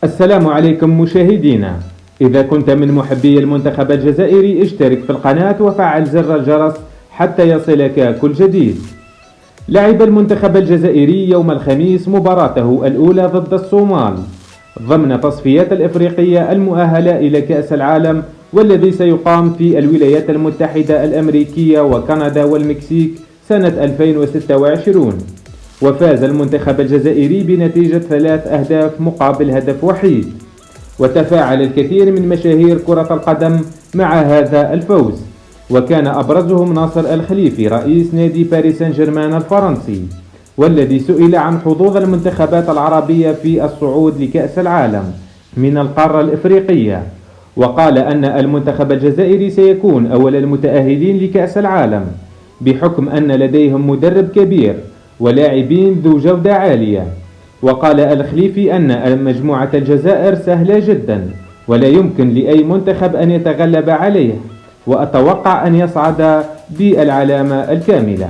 السلام عليكم مشاهدينا. إذا كنت من محبي المنتخب الجزائري اشترك في القناة وفعل زر الجرس حتى يصلك كل جديد. لعب المنتخب الجزائري يوم الخميس مباراته الأولى ضد الصومال ضمن تصفيات الإفريقية المؤهلة إلى كأس العالم، والذي سيقام في الولايات المتحدة الأمريكية وكندا والمكسيك سنة 2026. وفاز المنتخب الجزائري بنتيجة 3 أهداف مقابل هدف وحيد، وتفاعل الكثير من مشاهير كرة القدم مع هذا الفوز، وكان أبرزهم ناصر الخليفي رئيس نادي باريس سان جيرمان الفرنسي، والذي سئل عن حظوظ المنتخبات العربية في الصعود لكأس العالم من القارة الإفريقية، وقال أن المنتخب الجزائري سيكون أول المتأهلين لكأس العالم بحكم أن لديهم مدرب كبير ولاعبين ذو جودة عالية. وقال الخليفي أن مجموعة الجزائر سهلة جدا ولا يمكن لأي منتخب أن يتغلب عليه، وأتوقع أن يصعد بالعلامة الكاملة.